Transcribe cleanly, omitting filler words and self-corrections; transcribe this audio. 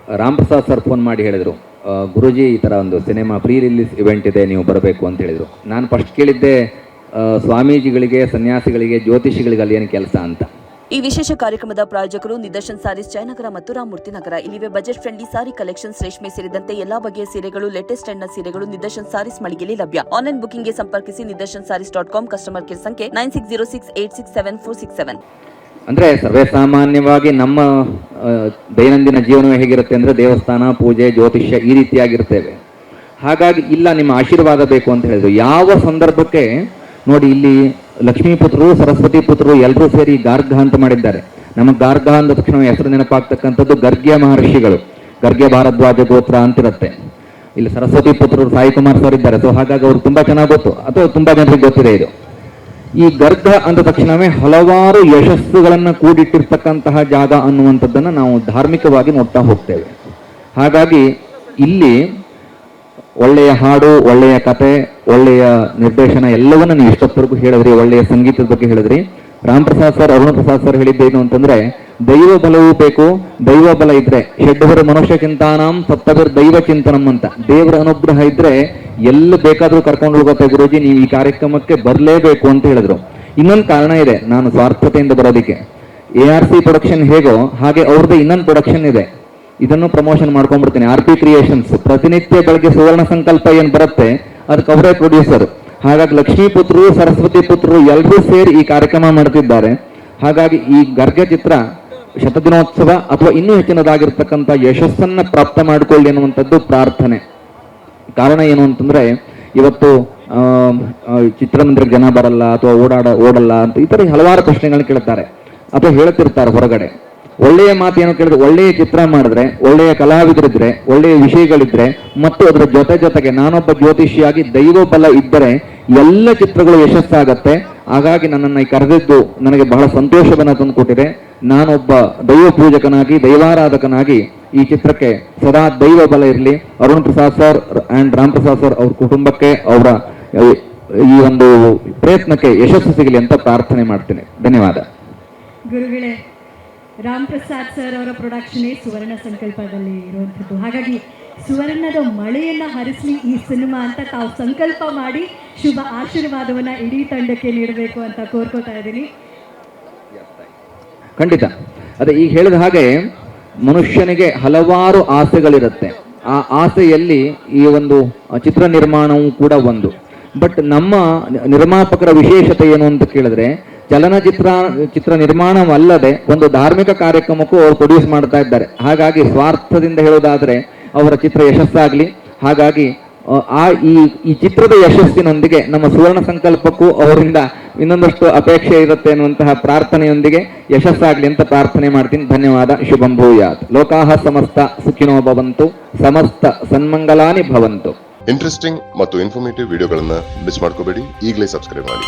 Ram Prasad sir phone ಮಾಡಿ ಹೇಳಿದರು, ಗುರುಜಿ ಈ ಥರ ಒಂದು ಸಿನಿಮಾ ಪ್ರೀ ರಿಲೀಸ್ ಇವೆಂಟ್ ಇದೆ, ನೀವು ಬರಬೇಕು ಅಂತ ಹೇಳಿದರು. ನಾನು ಫಸ್ಟ್ ಕೇಳಿದ್ದೆ ಸ್ವಾಮೀಜಿಗಳಿಗೆ, ಸನ್ಯಾಸಿಗಳಿಗೆ, ಜ್ಯೋತಿಷಿಗಳಿಗೆ ಅಲ್ಲಿ ಏನು ಕೆಲಸ ಅಂತ. ಈ ವಿಶೇಷ ಕಾರ್ಯಕ್ರಮದ ಪ್ರಾಯೋಜಕರು ನಿದರ್ಶನ್ ಸಾರೀಸ್ ಜಯನಗರ ಮತ್ತು ರಾಮಮೂರ್ತಿ ನಗರ. ಇಲ್ಲಿವೆ ಬಜೆಟ್ ಫ್ರೆಂಡ್ಲಿ ಸಾರಿ ಕಲೆಕ್ಷನ್ಸ್, ರೇಷ್ಮೆ ಸೇರಿದಂತೆ ಎಲ್ಲಾ ಬಗೆಯ ಸೀರೆಗಳು, ಲೇಟೆಸ್ಟ್ ಟ್ರೆಂಡ್ನ ಸೀರೆಗಳು ನಿದರ್ಶನ್ ಸಾರೀಸ್ ಮಳಿಗೆಯಲ್ಲಿ ಲಭ್ಯ. ಆನ್ಲೈನ್ ಬುಕಿಂಗ್ಗೆ ಸಂಪರ್ಕಿಸಿ nidarshansarees.com. ಕಸ್ಟಮರ್ ಕೇರ್ ಸಂಖ್ಯೆ 9606867467. ಅಂದರೆ ಸರ್ವೇ ಸಾಮಾನ್ಯವಾಗಿ ನಮ್ಮ ದೈನಂದಿನ ಜೀವನವೇ ಹೇಗಿರುತ್ತೆ ಅಂದರೆ ದೇವಸ್ಥಾನ, ಪೂಜೆ, ಜ್ಯೋತಿಷ್ಯ ಈ ರೀತಿಯಾಗಿರ್ತೇವೆ. ಹಾಗಾಗಿ ಇಲ್ಲ ನಿಮ್ಮ ಆಶೀರ್ವಾದ ಬೇಕು ಅಂತ ಹೇಳಿದ್ರು. ಯಾವ ಸಂದರ್ಭಕ್ಕೆ ನೋಡಿ, ಇಲ್ಲಿ ಲಕ್ಷ್ಮೀ ಪುತ್ರರು, ಸರಸ್ವತಿ ಪುತ್ರರು ಎಲ್ಲರೂ ಸೇರಿ ಗಾರ್ಗ ಅಂತ ಮಾಡಿದ್ದಾರೆ. ನಮಗೆ ಗಾರ್ಗ ಅಂದ ತಕ್ಷಣ ಹೆಸರು ನೆನಪಾಗ್ತಕ್ಕಂಥದ್ದು ಗರ್ಗ್ಯ ಮಹರ್ಷಿಗಳು, ಗರ್ಗ್ಯ ಭಾರದ್ವಾಜ ಗೋತ್ರ ಅಂತಿರುತ್ತೆ. ಇಲ್ಲಿ ಸರಸ್ವತಿ ಪುತ್ರರು ಸಾಯಿ ಕುಮಾರ್ ಸರ್ ಇದ್ದಾರೆ. ಸೊ ಹಾಗಾಗಿ ಅವ್ರು ತುಂಬ ಚೆನ್ನಾಗಿ ಗೊತ್ತು, ಅಥವಾ ತುಂಬ ಜನರಿಗೆ ಗೊತ್ತಿದೆ ಇದು. ಈ ಗರ್ಗ ಅಂದ ತಕ್ಷಣವೇ ಹಲವಾರು ಯಶಸ್ಸುಗಳನ್ನು ಕೂಡಿಟ್ಟಿರ್ತಕ್ಕಂತಹ ಜಾಗ ಅನ್ನುವಂಥದ್ದನ್ನು ನಾವು ಧಾರ್ಮಿಕವಾಗಿ ನೋಡ್ತಾ ಹೋಗ್ತೇವೆ. ಹಾಗಾಗಿ ಇಲ್ಲಿ ಒಳ್ಳೆಯ ಹಾಡು, ಒಳ್ಳೆಯ ಕತೆ, ಒಳ್ಳೆಯ ನಿರ್ದೇಶನ ಎಲ್ಲವನ್ನ ನೀವು ಇಷ್ಟೊತ್ತವರೆಗೂ ಹೇಳಿದ್ರಿ. ಒಳ್ಳೆಯ ಸಂಗೀತದ ಬಗ್ಗೆ ಹೇಳಿದ್ರಿ. ರಾಮ್ ಪ್ರಸಾದ್ ಸರ್, ಅರುಣ್ ಪ್ರಸಾದ್ ಸರ್ ಹೇಳಿದ್ದೇನು ಅಂತಂದ್ರೆ, ದೈವ ಬಲವೂ ಬೇಕು. ದೈವ ಬಲ ಇದ್ರೆ ಷಡ್ವರ ಮನುಷ್ಯ ಚಿಂತಾನಾಂ ಸಪ್ತವರ್ ದೈವ ಚಿಂತನಂ ಅಂತ, ದೇವರ ಅನುಗ್ರಹ ಇದ್ರೆ ಎಲ್ಲ ಬೇಕಾದ್ರೂ ಕರ್ಕೊಂಡು ಹೋಗುತ್ತೆ ಗುರುಜಿ, ನೀವು ಈ ಕಾರ್ಯಕ್ರಮಕ್ಕೆ ಬರಲೇಬೇಕು ಅಂತ ಹೇಳಿದ್ರು. ಇನ್ನೊಂದು ಕಾರಣ ಇದೆ, ನಾನು ಸ್ವಾರ್ಥತೆಯಿಂದ ಬರೋದಕ್ಕೆ. ARC ಪ್ರೊಡಕ್ಷನ್ ಹೇಗೋ ಹಾಗೆ ಅವ್ರದ್ದು ಇನ್ನೊಂದು ಪ್ರೊಡಕ್ಷನ್ ಇದೆ, ಇದನ್ನು ಪ್ರಮೋಷನ್ ಮಾಡ್ಕೊಂಡ್ಬಿಡ್ತೀನಿ. RP ಕ್ರಿಯೇಷನ್ಸ್ ಪ್ರತಿನಿತ್ಯ ಬೆಳಗ್ಗೆ ಸುವರ್ಣ ಸಂಕಲ್ಪ ಏನು ಬರುತ್ತೆ ಅದಕ್ಕೆ ಅವರೇ ಪ್ರೊಡ್ಯೂಸರ್. ಹಾಗಾಗಿ ಲಕ್ಷ್ಮೀ ಪುತ್ರರು, ಸರಸ್ವತಿ ಪುತ್ರರು ಎಲ್ಲರೂ ಸೇರಿ ಈ ಕಾರ್ಯಕ್ರಮ ಮಾಡ್ತಿದ್ದಾರೆ. ಹಾಗಾಗಿ ಈ ಗರ್ಗ ಚಿತ್ರ ಶತದಿನೋತ್ಸವ ಅಥವಾ ಇನ್ನೂ ಹೆಚ್ಚಿನದಾಗಿರ್ತಕ್ಕಂಥ ಯಶಸ್ಸನ್ನ ಪ್ರಾಪ್ತ ಮಾಡಿಕೊಳ್ಳಿ ಅನ್ನುವಂಥದ್ದು ಪ್ರಾರ್ಥನೆ. ಕಾರಣ ಏನು ಅಂತಂದ್ರೆ, ಇವತ್ತು ಚಿತ್ರಮಂದಿರಕ್ಕೆ ಜನ ಬರಲ್ಲ ಅಥವಾ ಓಡಲ್ಲ ಅಂತ ಈ ಥರ ಹಲವಾರು ಪ್ರಶ್ನೆಗಳನ್ನ ಕೇಳ್ತಾರೆ ಅಥವಾ ಹೇಳ್ತಿರ್ತಾರೆ ಹೊರಗಡೆ. ಒಳ್ಳೆಯ ಮಾತು ಏನು ಕೇಳಿದ್ರೆ, ಒಳ್ಳೆಯ ಚಿತ್ರ ಮಾಡಿದ್ರೆ, ಒಳ್ಳೆಯ ಕಲಾವಿದರಿದ್ರೆ, ಒಳ್ಳೆಯ ವಿಷಯಗಳಿದ್ರೆ ಮತ್ತು ಅದರ ಜೊತೆಗೆ ನಾನೊಬ್ಬ ಜ್ಯೋತಿಷಿಯಾಗಿ ದೈವ ಬಲ ಇದ್ದರೆ ಎಲ್ಲ ಚಿತ್ರಗಳು ಯಶಸ್ಸಾಗತ್ತೆ. ಹಾಗಾಗಿ ನನ್ನನ್ನು ಕರೆದಿದ್ದು ನನಗೆ ಬಹಳ ಸಂತೋಷವನ್ನು ತಂದುಕೊಟ್ಟಿದೆ. ನಾನೊಬ್ಬ ದೈವ ಪೂಜಕನಾಗಿ, ದೈವಾರಾಧಕನಾಗಿ ಈ ಚಿತ್ರಕ್ಕೆ ಸದಾ ದೈವ ಬಲ ಇರಲಿ. Arun Prasad sir and Ram Prasad sir ಅವ್ರ ಕುಟುಂಬಕ್ಕೆ, ಅವರ ಈ ಒಂದು ಪ್ರಯತ್ನಕ್ಕೆ ಯಶಸ್ಸು ಸಿಗಲಿ ಅಂತ ಪ್ರಾರ್ಥನೆ ಮಾಡ್ತೇನೆ. ಧನ್ಯವಾದ. ಗುರುಗಳೇ, ರಾಮ್ ಪ್ರಸಾದ್ ಸರ್ ಅವರ ಪ್ರೊಡಕ್ಷನ್ ಸುವರ್ಣ ಸಂಕಲ್ಪದಲ್ಲಿ ಇರುವಂಥದ್ದು. ಹಾಗಾಗಿ ಸುವರ್ಣದ ಮಳೆಯನ್ನು ಹರಿಸಲಿ ಈ ಸಿನಿಮಾ ಅಂತ ತಾವು ಸಂಕಲ್ಪ ಮಾಡಿ ಶುಭ ಆಶೀರ್ವಾದವನ್ನ ಇಡೀ ತಂಡಕ್ಕೆ ನೀಡಬೇಕು ಅಂತ ಕೋರ್ಕೋತಾ ಇದ್ದೀನಿ. ಖಂಡಿತ. ಅದೇ ಈಗ ಹೇಳಿದ ಹಾಗೆ ಮನುಷ್ಯನಿಗೆ ಹಲವಾರು ಆಸೆಗಳಿರುತ್ತೆ. ಆ ಆಸೆಯಲ್ಲಿ ಈ ಒಂದು ಚಿತ್ರ ನಿರ್ಮಾಣವೂ ಕೂಡ ಒಂದು. ಬಟ್ ನಮ್ಮ ನಿರ್ಮಾಪಕರ ವಿಶೇಷತೆ ಏನು ಅಂತ ಕೇಳಿದ್ರೆ, ಚಿತ್ರ ನಿರ್ಮಾಣವಲ್ಲದೆ ಒಂದು ಧಾರ್ಮಿಕ ಕಾರ್ಯಕ್ರಮಕ್ಕೂ ಅವರು ಪ್ರೊಡ್ಯೂಸ್ ಮಾಡ್ತಾ ಇದ್ದಾರೆ. ಹಾಗಾಗಿ ಸ್ವಾರ್ಥದಿಂದ ಹೇಳೋದಾದ್ರೆ ಅವರ ಚಿತ್ರ ಯಶಸ್ಸಾಗಲಿ. ಹಾಗಾಗಿ ಈ ಚಿತ್ರದ ಯಶಸ್ಸಿನೊಂದಿಗೆ ನಮ್ಮ ಸುವರ್ಣ ಸಂಕಲ್ಪಕ್ಕೂ ಅವರಿಂದ ಇನ್ನೊಂದಷ್ಟು ಅಪೇಕ್ಷೆ ಇರುತ್ತೆ ಅನ್ನುವಂತಹ ಪ್ರಾರ್ಥನೆಯೊಂದಿಗೆ ಯಶಸ್ಸಾಗಲಿ ಅಂತ ಪ್ರಾರ್ಥನೆ ಮಾಡ್ತೀನಿ. ಧನ್ಯವಾದ. ಶುಭಂ ಭೂಯಾತ್. ಲೋಕಾಹ ಸಮಸ್ತ ಸುಖಿನೋ ಭವಂತು, ಸಮಸ್ತ ಸನ್ಮಂಗಲಾನಿ ಭವಂತು. ಇಂಟ್ರೆಸ್ಟಿಂಗ್ ಮತ್ತು ಇನ್ಫಾರ್ಮೇಟಿವ್ ವಿಡಿಯೋಗಳನ್ನ ಮಿಸ್ ಮಾಡ್ಕೋಬೇಡಿ. ಈಗಲೇ ಸಬ್ಸ್ಕ್ರೈಬ್ ಮಾಡಿ.